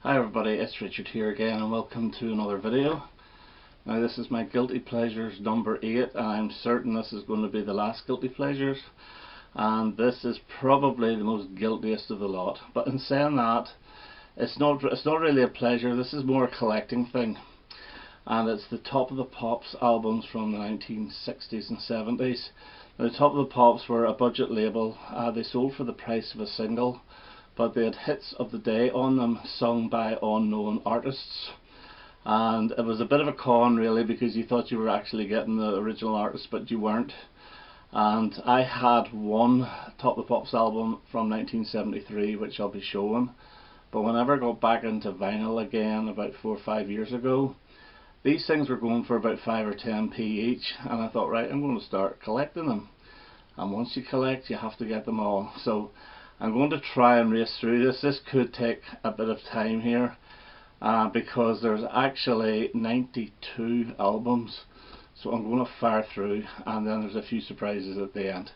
Hi everybody, it's Richard here again and welcome to another video. Now this is my Guilty Pleasures number 8 and I'm certain this is going to be the last Guilty Pleasures, and this is probably the most guiltiest of the lot. But in saying that, it's not really a pleasure, this is more a collecting thing, and it's the Top of the Pops albums from the 1960s and 70s. Now, the Top of the Pops were a budget label. They sold for the price of a single, but they had hits of the day on them sung by unknown artists, and it was a bit of a con really, because you thought you were actually getting the original artist but you weren't. And I had one Top of the Pops album from 1973 which I'll be showing, but whenever I got back into vinyl again about 4 or 5 years ago, these things were going for about 5 or 10p each, and I thought, right, I'm going to start collecting them, and once you collect you have to get them all. So I'm going to try and race through this. This could take a bit of time here because there's actually 92 albums, so I'm going to fire through and then there's a few surprises at the end.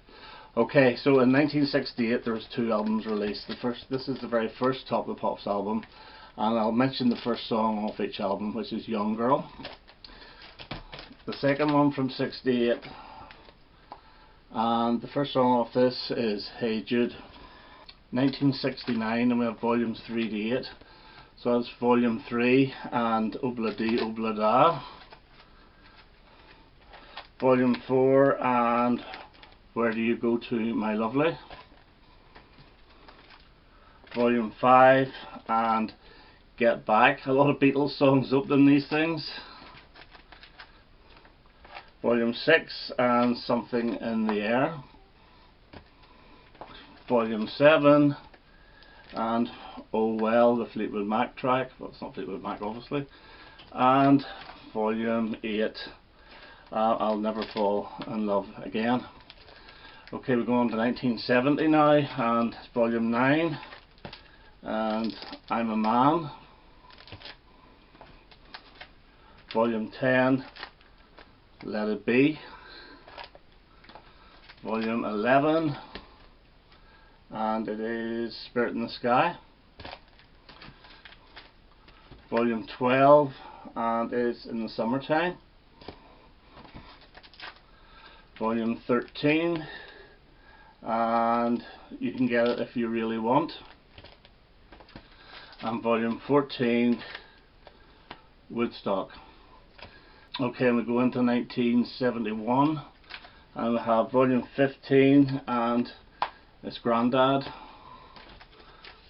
Okay, so in 1968 there was 2 albums released. This is the very first Top of the Pops album, and I'll mention the first song off each album, which is Young Girl. The second one from 68, and the first song off this is Hey Jude. 1969, and we have volumes 3 to 8, so that's volume 3 and Obla Dee Obla Da. Volume 4 and Where Do You Go To My Lovely. Volume 5 and Get Back. A lot of Beatles songs opening these things. Volume 6 and Something in the Air. Volume 7 and Oh Well, the Fleetwood Mac track. Well, it's not Fleetwood Mac obviously. And Volume 8, I'll Never Fall in Love Again. Okay, we go on to 1970 now, and Volume 9 and I'm a Man. Volume 10, Let It Be. Volume 11 and it is Spirit in the Sky. Volume 12 and it's In the Summertime. Volume 13 and You Can Get It If You Really Want. And volume 14, Woodstock. Okay, and we go into 1971 and we have volume 15 and it's Grandad.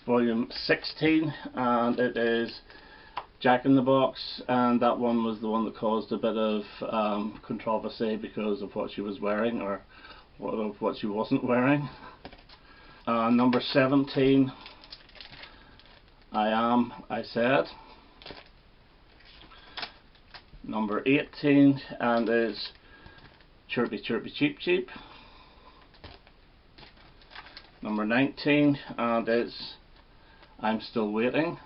Volume 16 and it is Jack in the Box, and that one was the one that caused a bit of controversy because of what she was wearing, or what she wasn't wearing. Number 17, I Am, I Said. Number 18 and is Chirpy Chirpy Cheep Cheep. Number 19 and it's I'm Still Waiting.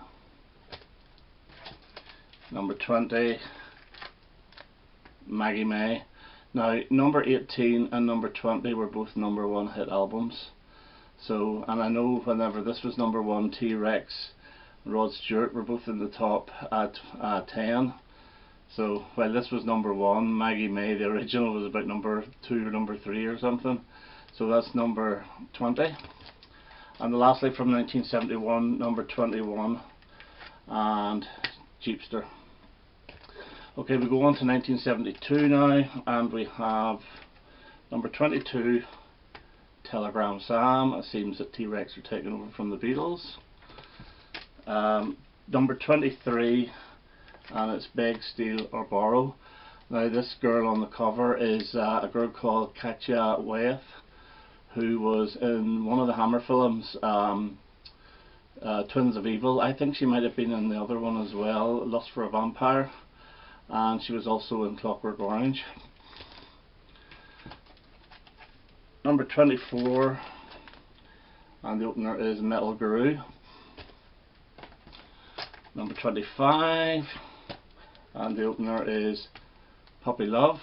Number 20, Maggie May. Now number 18 and number 20 were both number 1 hit albums. So, and I know whenever this was number 1, T-Rex and Rod Stewart were both in the top at 10. So while this was number 1, Maggie May, the original, was about number 2 or number 3 or something. So that's number 20. And lastly from 1971, number 21 and Jeepster. Okay, we go on to 1972 now, and we have number 22, Telegram Sam. It seems that T-Rex are taking over from the Beatles. Number 23, and it's Beg, Steal or Borrow. Now this girl on the cover is a girl called Katja Wyeth, who was in one of the Hammer films, Twins of Evil. I think she might have been in the other one as well, Lust for a Vampire, and she was also in Clockwork Orange. Number 24, and the opener is Metal Guru. Number 25, and the opener is Puppy Love.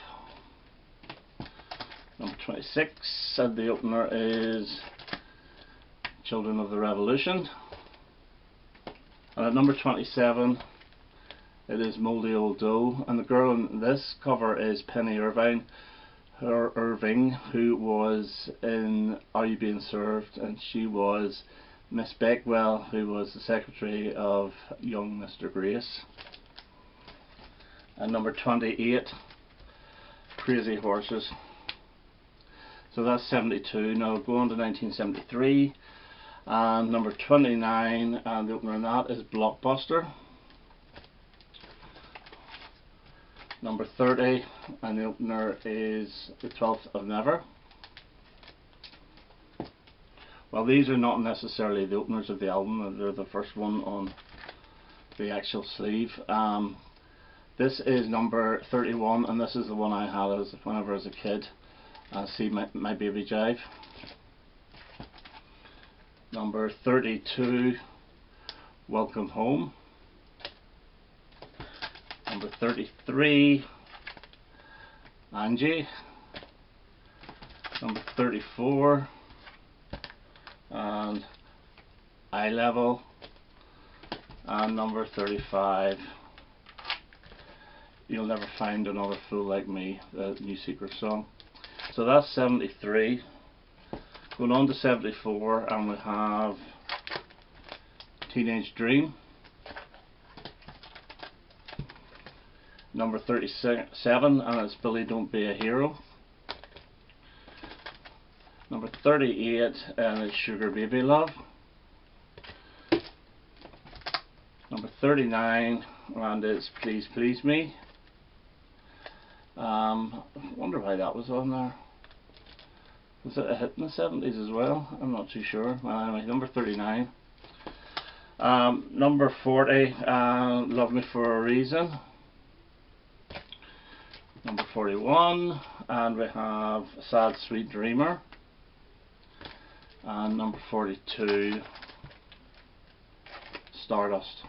Number 26, and the opener is Children of the Revolution. And at number 27 it is Mouldy Old Doe, and the girl in this cover is Penny Irving, who was in Are You Being Served, and she was Miss Beckwell, who was the secretary of young Mr. Grace. And number 28, Crazy Horses. So that's 72. Now go on to 1973, and number 29, and the opener on that is Blockbuster. Number 30, and the opener is The 12th of Never. Well, these are not necessarily the openers of the album, they're the first one on the actual sleeve. This is number 31, and this is the one I had whenever I was a kid. See my Baby Jive. Number 32, Welcome Home. Number 33, Angie. Number 34, and Eye Level. And number 35, You'll Never Find Another Fool Like Me, the New Secret song. So that's 73. Going on to 74, and we have Teenage Dream. Number 37, and it's Billy Don't Be a Hero. Number 38, and it's Sugar Baby Love. Number 39, and it's Please Please Me. I wonder why that was on there. Was it a hit in the 70s as well? I'm not too sure. Well, anyway, number 39. Number 40, Love Me For A Reason. Number 41, and we have Sad Sweet Dreamer. And number 42, Stardust.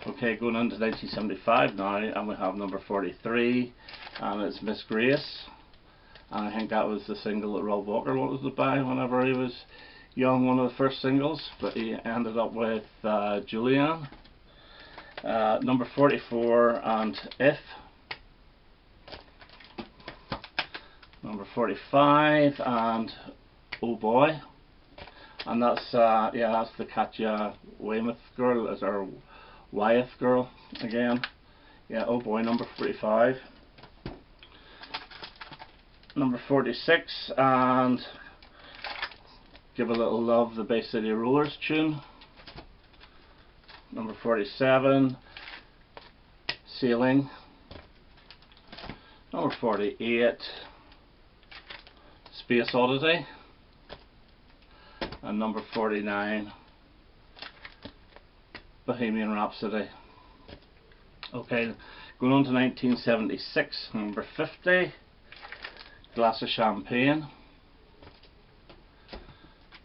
Okay, going into 1975 now, and we have number 43, and it's Miss Grace. And I think that was the single that Rob Walker wanted to buy whenever he was young, one of the first singles, but he ended up with Julianne. Number 44, and If. Number 45, and Oh Boy. And that's that's the Katja Weymouth girl, as our Wyeth girl again. Yeah, Oh Boy, number 45. Number 46, and Give a Little Love, the Bay City Rollers tune. Number 47, Sailing. Number 48, Space Oddity. And number 49, Bohemian Rhapsody. Okay, going on to 1976, number 50, Glass of Champagne.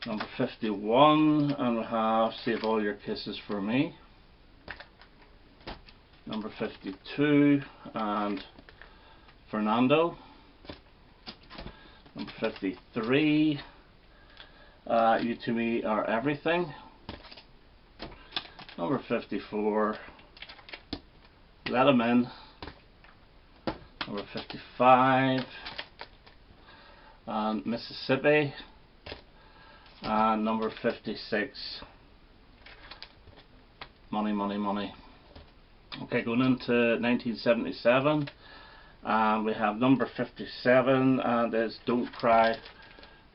Number 51, and we have Save All Your Kisses For Me. Number 52, and Fernando. Number 53, You To Me Are Everything. Number 54, Let 'Em In. Number 55, and Mississippi. And number 56, Money, Money, Money. Okay, going into 1977, and we have number 57, and it's Don't Cry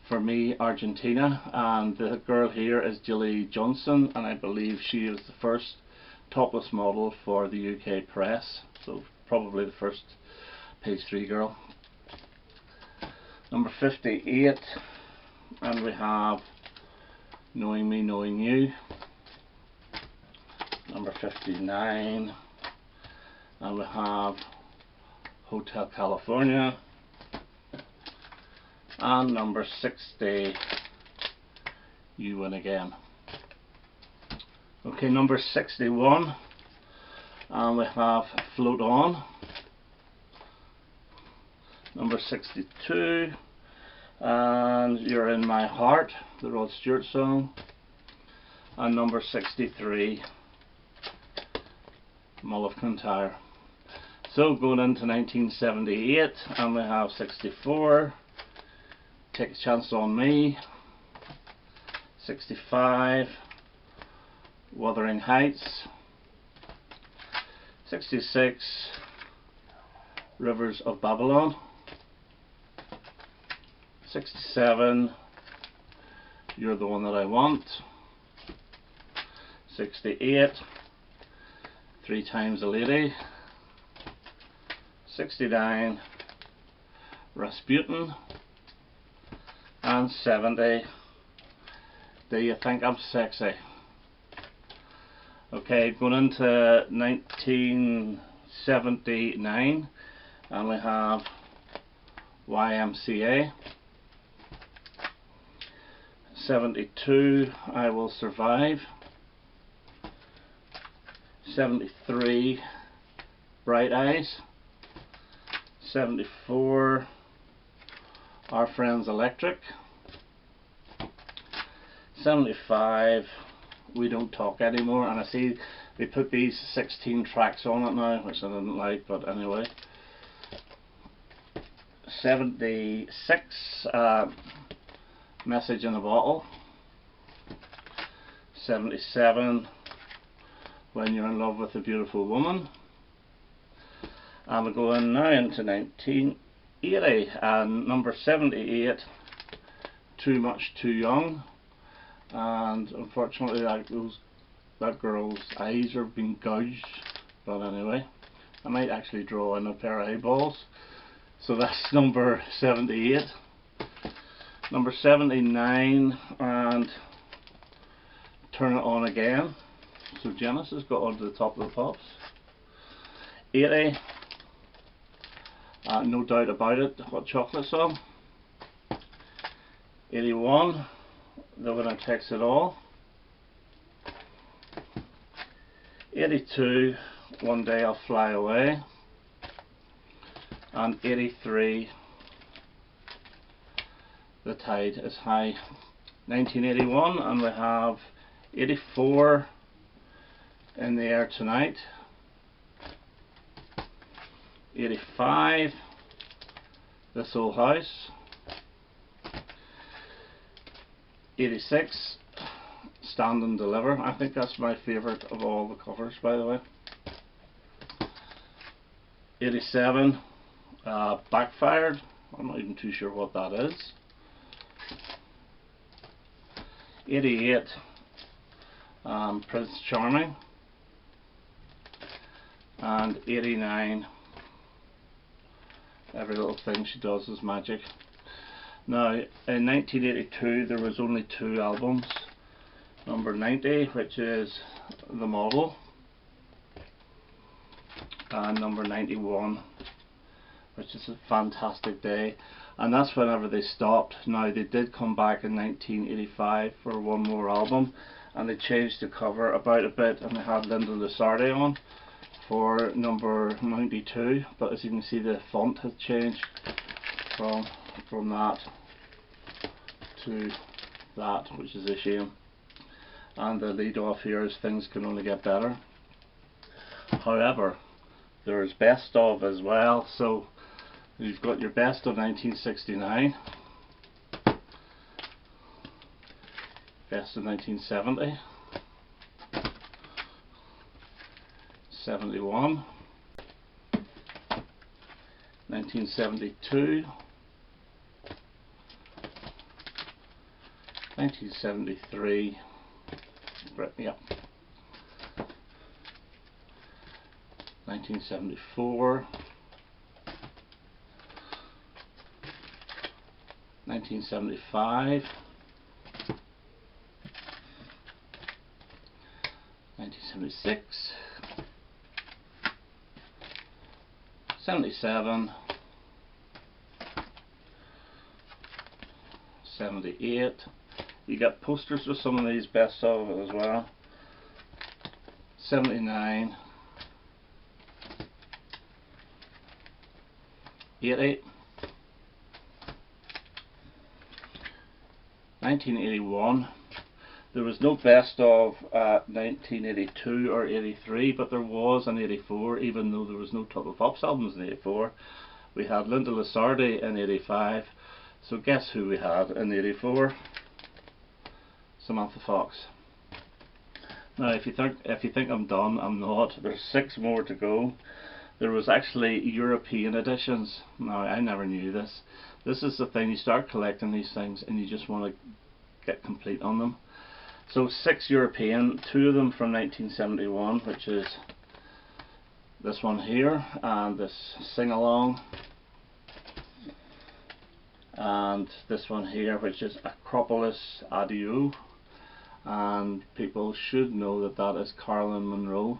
For Me, Argentina. And the girl here is Jilly Johnson, and I believe she is the first topless model for the UK press, so probably the first page 3 girl. Number 58, and we have Knowing Me, Knowing You. Number 59, and we have Hotel California. And number 60, You Win Again. Okay, number 61, and we have Float On. Number 62, and You're In My Heart, the Rod Stewart song. and number 63, Mull of Kintyre. So going into 1978, and we have 64, Take a Chance on Me, 65, Wuthering Heights, 66, Rivers of Babylon, 67, You're the One That I Want, 68, Three Times a Lady, 69, Rasputin, and 70, Do You Think I'm Sexy? Okay, going into 1979, and we have YMCA, 72, I Will Survive, 73, Bright Eyes, 74, Our Friends Electric, 75, We Don't Talk Anymore, and I see they put these 16 tracks on it now, which I didn't like, but anyway. 76, Message in a Bottle, 77, When You're in Love with a Beautiful Woman, and we're going now into 1980, and number 78, Too Much Too Young, and unfortunately that girl's eyes are being gouged, but anyway, I might actually draw in a pair of eyeballs. So that's number 78. Number 79, and Turn It On Again. So Genesis got onto the top of the pops. 80, No Doubt About It, Hot Chocolate Song. 81, The Winner Takes It All. 82, One Day I'll Fly Away. And 83, The Tide Is High. 1981, and we have 84, In the Air Tonight. 85, This Old House. 86, Stand and Deliver. I think that's my favourite of all the covers, by the way. 87, Backfired. I'm not even too sure what that is. 88, Prince Charming. And 89, Every Little Thing She Does Is Magic. Now, in 1982 there was only 2 albums. Number 90, which is The Model, and number 91, which is A Fantastic Day, and that's whenever they stopped. Now, they did come back in 1985 for one more album, and they changed the cover about a bit, and they had Linda Lusardi on for number 92, but as you can see, the font has changed from that to that, which is a shame. And the lead off here is Things Can Only Get Better. However, there's best of as well, so you've got your best of 1969, best of 1970, 71, 1972, 1973, yep, 1974, 1975, 1976, 77, 78. You get posters with some of these best of as well. 79, 80, 1981. There was no best of 1982 or 83, but there was in 84, even though there was no Top of the Pops albums in 84. We had Linda Lusardi in 85, so guess who we had in 84? Samantha Fox. Now if you think I'm done, I'm not. There's 6 more to go. There was actually European editions. Now I never knew this. This is the thing, you start collecting these things and you just want to get complete on them. So 6 European, 2 of them from 1971, which is this one here and this Sing Along, and this one here which is Acropolis Adieu, and people should know that that is Carolyn Monroe,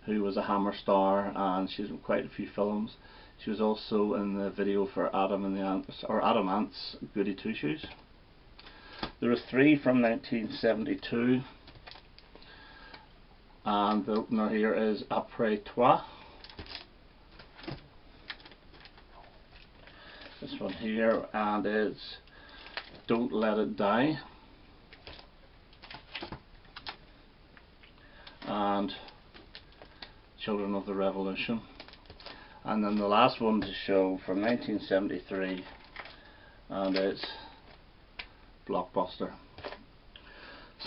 who was a Hammer star, and she's in quite a few films. She was also in the video for Adam and the Ants, or Adam Ant's Goody Two Shoes. There are 3 from 1972, and the opener here is Après Toi. This one here, and it's Don't Let It Die, and Children of the Revolution. And then the last one to show from 1973, and it's Blockbuster.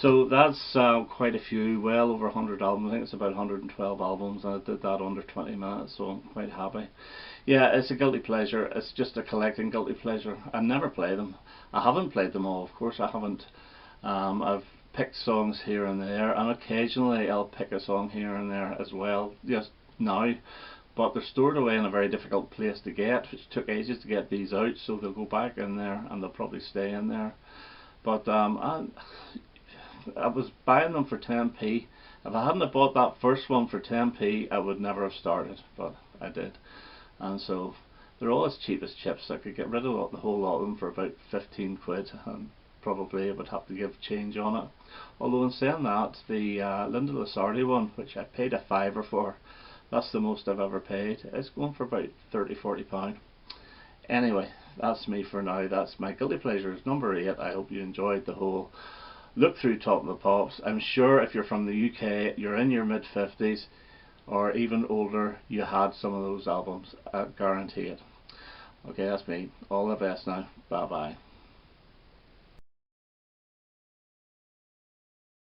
So that's quite a few, well over 100 albums. I think it's about 112 albums, and I did that under 20 minutes, so I'm quite happy. Yeah, it's a guilty pleasure. It's just a collecting guilty pleasure. I never play them. I haven't played them all, of course I haven't. I've picked songs here and there, and occasionally I'll pick a song here and there as well, just now. But they're stored away in a very difficult place to get, which took ages to get these out, so they'll go back in there and they'll probably stay in there. But I was buying them for 10p. If I hadn't have bought that first one for 10p, I would never have started, but I did. And so they're all as cheap as chips. I could get rid of the whole lot of them for about 15 quid, and probably I would have to give change on it. Although in saying that, the Linda Lusardi one, which I paid a £5 for, that's the most I've ever paid, it's going for about £30–40. Anyway, that's me for now. That's my guilty pleasures number 8. I hope you enjoyed the whole look through Top of the Pops. I'm sure if you're from the UK, you're in your mid-50s or even older, you had some of those albums. I guarantee it. Okay, that's me. All the best now. Bye bye.